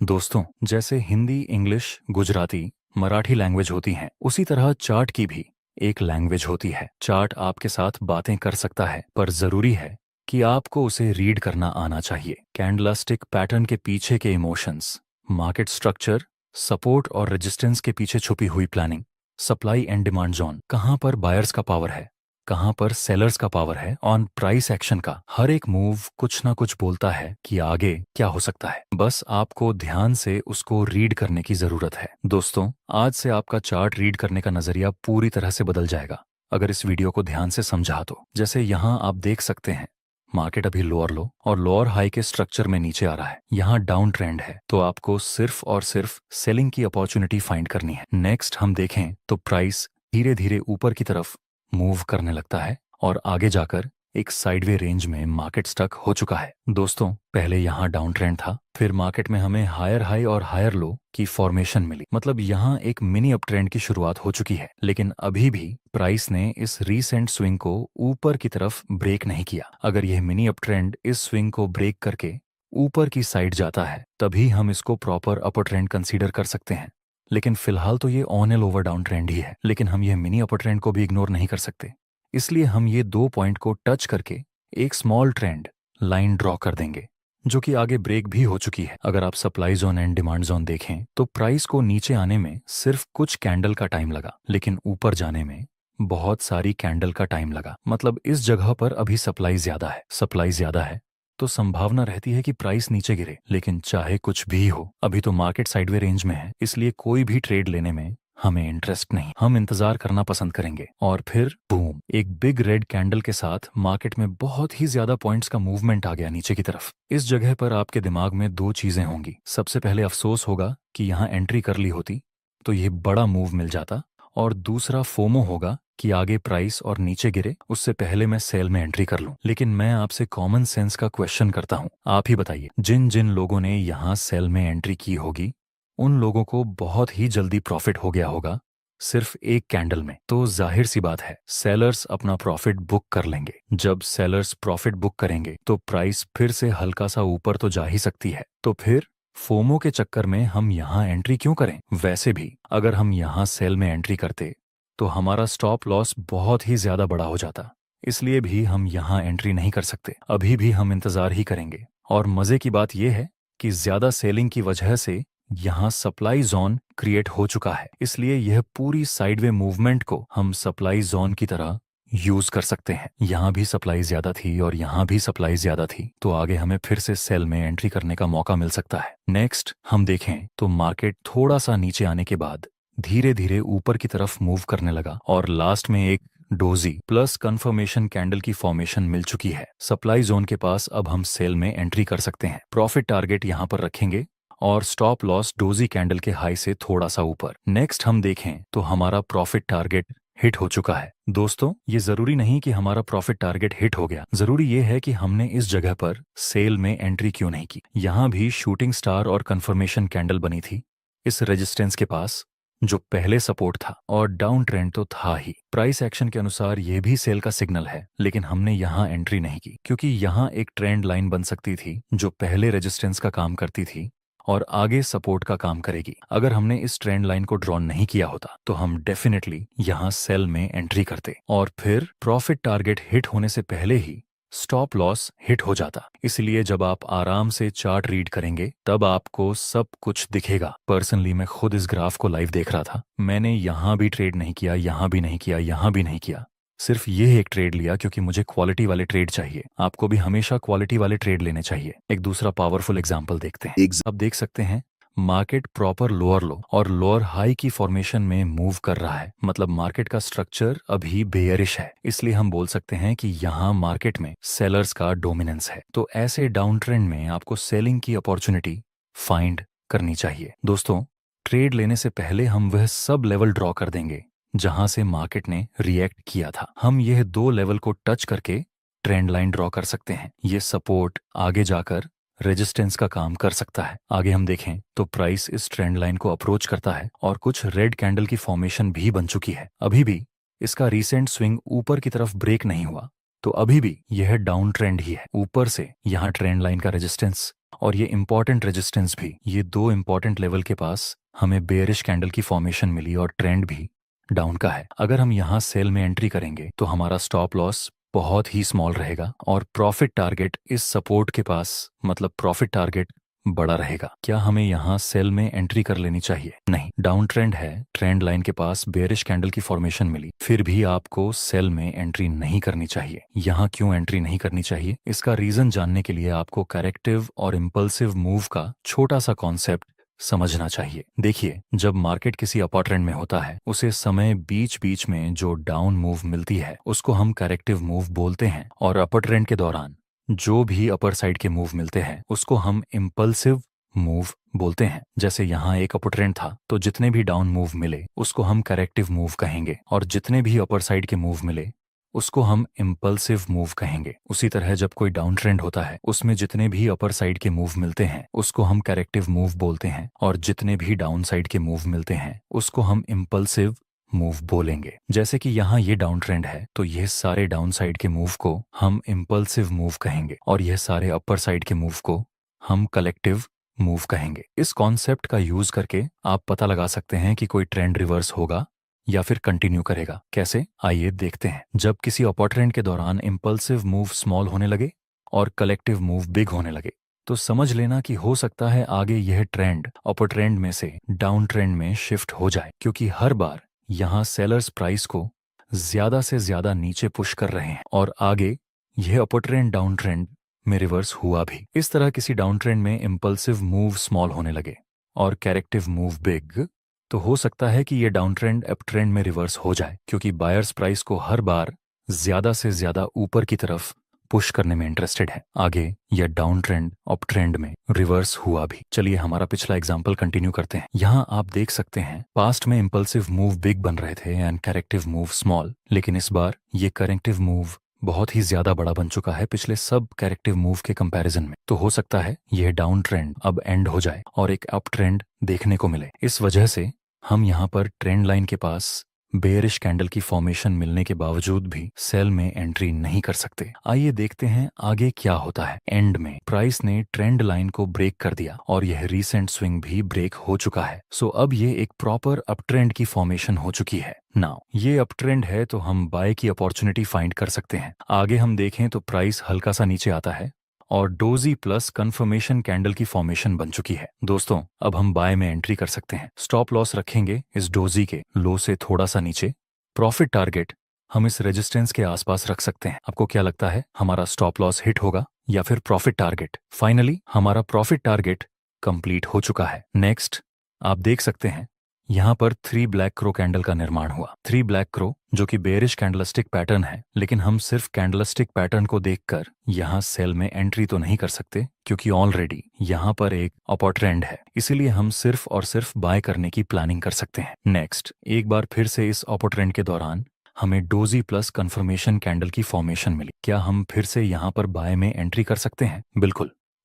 दोस्तों, जैसे Hindi, English, Gujarati, Marathi language होती हैं, उसी तरह चार्ट की भी एक लैंग्वेज होती है। चार्ट आपके साथ बातें कर सकता है, पर जरूरी है कि आपको उसे रीड करना आना चाहिए। कैंडलस्टिक पैटर्न के पीछे के इमोशंस, मार्केट स्ट्रक्चर, सपोर्ट और रेजिस्टेंस के पीछे छुपी हुई planning, supply and demand zone, कहाँ पर बायर्स का पावर है, कहाँ पर सेलर्स का पावर है, ऑन प्राइस एक्शन का हर एक मूव कुछ ना कुछ बोलता है कि आगे क्या हो सकता है। बस आपको ध्यान से उसको रीड करने की जरूरत है। दोस्तों, आज से आपका चार्ट रीड करने का नजरिया पूरी तरह से बदल जाएगा अगर इस वीडियो को ध्यान से समझा तो। जैसे यहाँ आप देख सकते हैं, मार्केट अभी लोअर लो और लोअर हाई के स्ट्रक्चर में नीचे आ रहा है। यहाँ डाउन ट्रेंड है, तो आपको सिर्फ और सिर्फ सेलिंग की अपॉर्चुनिटी फाइंड करनी है। नेक्स्ट हम देखें तो प्राइस धीरे धीरे ऊपर की तरफ मूव करने लगता है और आगे जाकर एक साइडवे रेंज में मार्केट स्टक हो चुका है। दोस्तों, पहले यहाँ डाउन ट्रेंड था, फिर मार्केट में हमें हायर हाई और हायर लो की फॉर्मेशन मिली। मतलब यहाँ एक मिनी अप ट्रेंड की शुरुआत हो चुकी है, लेकिन अभी भी प्राइस ने इस रीसेंट स्विंग को ऊपर की तरफ ब्रेक नहीं किया। अगर यह मिनी अप ट्रेंड इस स्विंग को ब्रेक करके ऊपर की साइड जाता है, तभी हम इसको प्रॉपर अपर ट्रेंड कंसीडर कर सकते हैं। लेकिन फिलहाल तो ये on L over downtrend ही है, लेकिन हम ये मिनी अपर ट्रेंड को भी इग्नोर नहीं कर सकते। इसलिए हम ये दो पॉइंट को टच करके एक स्मॉल ट्रेंड लाइन ड्रॉ कर देंगे, जो कि आगे ब्रेक भी हो चुकी है। अगर आप supply zone and demand zone देखें तो प्राइस को नीचे आने में सिर्फ कुछ कैंडल का टाइम लगा, लेकिन ऊपर जाने में बहुत सारी कैंडल का टाइम लगा। मतलब इस जगह पर अभी सप्लाई ज्यादा है। सप्लाई ज्यादा है तो संभावना रहती है कि प्राइस नीचे गिरे, लेकिन चाहे कुछ भी हो, अभी तो मार्केट साइडवे रेंज में है, इसलिए कोई भी ट्रेड लेने में हमें इंटरेस्ट नहीं। हम इंतजार करना पसंद करेंगे। और फिर बूम, एक बिग रेड कैंडल के साथ मार्केट में बहुत ही ज्यादा पॉइंट्स का मूवमेंट आ गया नीचे की तरफ। इस जगह पर आपके दिमाग में दो चीजें होंगी। सबसे पहले अफसोस होगा कि यहाँ एंट्री कर ली होती तो ये बड़ा मूव मिल जाता, और दूसरा फोमो होगा कि आगे प्राइस और नीचे गिरे उससे पहले मैं सेल में एंट्री कर लूं। लेकिन मैं आपसे कॉमन सेंस का क्वेश्चन करता हूं, आप ही बताइए, जिन जिन लोगों ने यहाँ सेल में एंट्री की होगी उन लोगों को बहुत ही जल्दी प्रॉफिट हो गया होगा सिर्फ एक कैंडल में। तो जाहिर सी बात है, सेलर्स अपना प्रॉफिट बुक कर लेंगे। जब सेलर्स प्रॉफिट बुक करेंगे तो प्राइस फिर से हल्का सा ऊपर तो जा ही सकती है। तो फिर फोमो के चक्कर में हम यहाँ एंट्री क्यों करें? वैसे भी अगर हम यहाँ सेल में एंट्री करते तो हमारा स्टॉप लॉस बहुत ही ज्यादा बड़ा हो जाता, इसलिए भी हम यहाँ एंट्री नहीं कर सकते। अभी भी हम इंतजार ही करेंगे। और मजे की बात यह है कि ज्यादा सेलिंग की वजह से यहाँ सप्लाई जोन क्रिएट हो चुका है, इसलिए यह पूरी साइडवे मूवमेंट को हम सप्लाई जोन की तरह यूज कर सकते हैं। यहाँ भी सप्लाई ज्यादा थी और यहाँ भी सप्लाई ज्यादा थी, तो आगे हमें फिर से सेल में एंट्री करने का मौका मिल सकता है। नेक्स्ट हम देखें तो मार्केट थोड़ा सा नीचे आने के बाद धीरे धीरे ऊपर की तरफ मूव करने लगा और लास्ट में एक डोजी प्लस कंफर्मेशन कैंडल की फॉर्मेशन मिल चुकी है। सप्लाई जोन के पास अब हम सेल में एंट्री कर सकते हैं। प्रॉफिट टारगेट यहाँ पर रखेंगे और स्टॉप लॉस डोजी कैंडल के हाई से थोड़ा सा ऊपर। नेक्स्ट हम देखें तो हमारा प्रॉफिट टारगेट हिट हो चुका है। दोस्तों, ये जरूरी नहीं कि हमारा प्रॉफिट टारगेट हिट हो गया, जरूरी ये है कि हमने इस जगह पर सेल में एंट्री क्यों नहीं की। यहाँ भी शूटिंग स्टार और कंफर्मेशन कैंडल बनी थी इस रेजिस्टेंस के पास, जो पहले सपोर्ट था, और डाउन ट्रेंड तो था ही। प्राइस एक्शन के अनुसार यह भी सेल का सिग्नल है, लेकिन हमने यहाँ एंट्री नहीं की क्योंकि यहाँ एक ट्रेंड लाइन बन सकती थी जो पहले रेजिस्टेंस का काम करती थी और आगे सपोर्ट का काम करेगी। अगर हमने इस ट्रेंड लाइन को ड्रॉ नहीं किया होता तो हम डेफिनेटली यहाँ सेल में एंट्री करते और फिर प्रॉफिट टारगेट हिट होने से पहले ही स्टॉप लॉस हिट हो जाता। इसलिए जब आप आराम से चार्ट रीड करेंगे तब आपको सब कुछ दिखेगा। पर्सनली मैं खुद इस ग्राफ को लाइव देख रहा था। मैंने यहाँ भी ट्रेड नहीं किया, यहाँ भी नहीं किया, यहाँ भी नहीं किया, सिर्फ ये एक ट्रेड लिया क्योंकि मुझे क्वालिटी वाले ट्रेड चाहिए। आपको भी हमेशा क्वालिटी वाले ट्रेड लेने चाहिए। एक दूसरा पावरफुल एग्जांपल देखते हैं। अब देख सकते हैं मार्केट प्रॉपर लोअर लो और लोअर हाई की फॉर्मेशन में मूव कर रहा है। मतलब मार्केट का स्ट्रक्चर अभी बेयरिश है, इसलिए हम बोल सकते हैं कि यहाँ मार्केट में सेलर्स का डोमिनेंस है। तो ऐसे डाउन ट्रेंड में आपको सेलिंग की अपॉर्चुनिटी फाइंड करनी चाहिए। दोस्तों, ट्रेड लेने से पहले हम वह सब लेवल ड्रॉ कर देंगे जहां से मार्केट ने रिएक्ट किया था। हम यह दो लेवल को टच करके ट्रेंड लाइन ड्रॉ कर सकते हैं। ये सपोर्ट आगे जाकर रेजिस्टेंस का काम कर सकता है। आगे हम देखें तो प्राइस इस ट्रेंड लाइन को अप्रोच करता है और कुछ रेड कैंडल की फॉर्मेशन भी बन चुकी है। अभी भी इसका रीसेंट स्विंग ऊपर की तरफ ब्रेक नहीं हुआ, तो अभी भी यह डाउन ट्रेंड ही है। ऊपर से यहाँ ट्रेंड लाइन का रेजिस्टेंस और ये इंपॉर्टेंट रेजिस्टेंस भी, ये दो इंपॉर्टेंट लेवल के पास हमें बेयरिश कैंडल की फॉर्मेशन मिली और ट्रेंड भी डाउन का है। अगर हम यहाँ सेल में एंट्री करेंगे तो हमारा स्टॉप लॉस बहुत ही स्मॉल रहेगा और प्रॉफिट टारगेट इस सपोर्ट के पास, मतलब प्रॉफिट टारगेट बड़ा रहेगा। क्या हमें यहाँ सेल में एंट्री कर लेनी चाहिए? नहीं, डाउन ट्रेंड है, ट्रेंड लाइन के पास बेयरिश कैंडल की फॉर्मेशन मिली, फिर भी आपको सेल में एंट्री नहीं करनी चाहिए। यहाँ क्यों एंट्री नहीं करनी चाहिए, इसका रीजन जानने के लिए आपको करेक्टिव और इम्पल्सिव मूव का छोटा सा कॉन्सेप्ट समझना चाहिए। देखिए, जब मार्केट किसी अपर ट्रेंड में होता है, उसे समय बीच बीच में जो डाउन मूव मिलती है उसको हम करेक्टिव मूव बोलते हैं, और अपर ट्रेंड के दौरान जो भी अपर साइड के मूव मिलते हैं उसको हम इम्पल्सिव मूव बोलते हैं। जैसे यहाँ एक अपर ट्रेंड था तो जितने भी डाउन मूव मिले उसको हम करेक्टिव मूव कहेंगे, और जितने भी अपर साइड के मूव मिले उसको हम इम्पल्सिव मूव कहेंगे। उसी तरह जब कोई डाउन ट्रेंड होता है उसमें जितने भी अपर साइड के मूव मिलते हैं उसको हम करेक्टिव मूव बोलते हैं, और जितने भी डाउन साइड के मूव मिलते हैं उसको हम इम्पल्सिव मूव बोलेंगे। जैसे कि यहाँ ये डाउन ट्रेंड है तो यह सारे डाउन साइड के मूव को हम इम्पल्सिव मूव कहेंगे, और यह सारे अपर साइड के मूव को हम कलेक्टिव मूव कहेंगे। इस कॉन्सेप्ट का यूज करके आप पता लगा सकते हैं कि कोई ट्रेंड रिवर्स होगा या फिर कंटिन्यू करेगा। कैसे, आइए देखते हैं। जब किसी अपर ट्रेंड के दौरान इम्पल्सिव मूव स्मॉल होने लगे और कलेक्टिव मूव बिग होने लगे तो समझ लेना कि हो सकता है आगे यह ट्रेंड अपर ट्रेंड में से डाउन ट्रेंड में शिफ्ट हो जाए, क्योंकि हर बार यहाँ सेलर्स प्राइस को ज्यादा से ज्यादा नीचे पुश कर रहे हैं और आगे यह अपर ट्रेंड डाउन ट्रेंड में रिवर्स हुआ भी। इस तरह किसी डाउन ट्रेंड में इम्पल्सिव मूव स्मॉल होने लगे और करेक्टिव मूव बिग, तो हो सकता है कि यह डाउन ट्रेंड अप ट्रेंड में रिवर्स हो जाए, क्योंकि बायर्स प्राइस को हर बार ज्यादा से ज्यादा ऊपर की तरफ पुश करने में इंटरेस्टेड है। आगे यह डाउन ट्रेंड अप ट्रेंड में रिवर्स हुआ भी। चलिए हमारा पिछला एग्जांपल कंटिन्यू करते हैं। यहाँ आप देख सकते हैं पास्ट में इम्पल्सिव मूव बिग बन रहे थे एंड करेक्टिव मूव स्मॉल, लेकिन इस बार ये करेक्टिव मूव बहुत ही ज्यादा बड़ा बन चुका है पिछले सब करेक्टिव मूव के कंपैरिजन में। तो हो सकता है यह डाउन ट्रेंड अब एंड हो जाए और एक अप ट्रेंड देखने को मिले। इस वजह से हम यहाँ पर ट्रेंड लाइन के पास बेयरिश कैंडल की फॉर्मेशन मिलने के बावजूद भी सेल में एंट्री नहीं कर सकते। आइए देखते हैं आगे क्या होता है। एंड में प्राइस ने ट्रेंड लाइन को ब्रेक कर दिया और यह रीसेंट स्विंग भी ब्रेक हो चुका है। सो अब ये एक प्रॉपर अप ट्रेंड की फॉर्मेशन हो चुकी है। नाउ ये अप ट्रेंड है तो हम बाय की अपॉर्चुनिटी फाइंड कर सकते हैं। आगे हम देखें तो प्राइस हल्का सा नीचे आता है और डोजी प्लस कंफर्मेशन कैंडल की फॉर्मेशन बन चुकी है। दोस्तों, अब हम बाय में एंट्री कर सकते हैं। स्टॉप लॉस रखेंगे इस डोजी के लो से थोड़ा सा नीचे। प्रॉफिट टारगेट हम इस रेजिस्टेंस के आसपास रख सकते हैं। आपको क्या लगता है, हमारा स्टॉप लॉस हिट होगा या फिर प्रॉफिट टारगेट? फाइनली हमारा प्रॉफिट टारगेट कंप्लीट हो चुका है। नेक्स्ट आप देख सकते हैं यहाँ पर 3 ब्लैक क्रो कैंडल का निर्माण हुआ। 3 ब्लैक क्रो जो कि बेयरिश कैंडलस्टिक पैटर्न है, लेकिन हम सिर्फ कैंडलस्टिक पैटर्न को देखकर यहाँ सेल में एंट्री तो नहीं कर सकते, क्योंकि ऑलरेडी यहाँ पर एक अपर ट्रेंड है। इसीलिए हम सिर्फ और सिर्फ बाय करने की प्लानिंग कर सकते हैं। नेक्स्ट, एक बार फिर से इस अपर ट्रेंड के दौरान हमें डोजी प्लस कंफर्मेशन कैंडल की फॉर्मेशन मिली। क्या हम फिर से यहाँ पर बाय में एंट्री कर सकते हैं?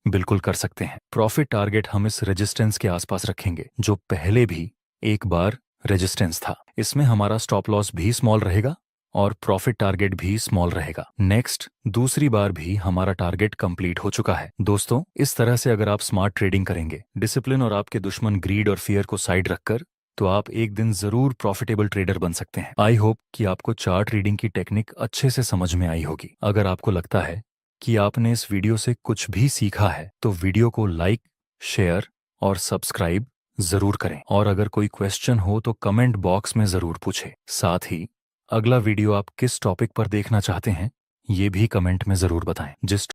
बिल्कुल कर सकते हैं। प्रॉफिट टारगेट हम इस रेजिस्टेंस के आसपास रखेंगे जो पहले भी एक बार रेजिस्टेंस था। इसमें हमारा स्टॉप लॉस भी स्मॉल रहेगा और प्रॉफिट टारगेट भी स्मॉल रहेगा। नेक्स्ट, दूसरी बार भी हमारा टारगेट कंप्लीट हो चुका है। दोस्तों, इस तरह से अगर आप स्मार्ट ट्रेडिंग करेंगे, डिसिप्लिन और आपके दुश्मन ग्रीड और फियर को साइड रखकर, तो आप एक दिन जरूर प्रॉफिटेबल ट्रेडर बन सकते हैं। आई होप कि आपको चार्ट रीडिंग की टेक्निक अच्छे से समझ में आई होगी। अगर आपको लगता है कि आपने इस वीडियो से कुछ भी सीखा है तो वीडियो को लाइक, शेयर और सब्सक्राइब जरूर करें, और अगर कोई क्वेश्चन हो तो कमेंट बॉक्स में जरूर पूछें। साथ ही अगला वीडियो आप किस टॉपिक पर देखना चाहते हैं ये भी कमेंट में जरूर बताएं। जिस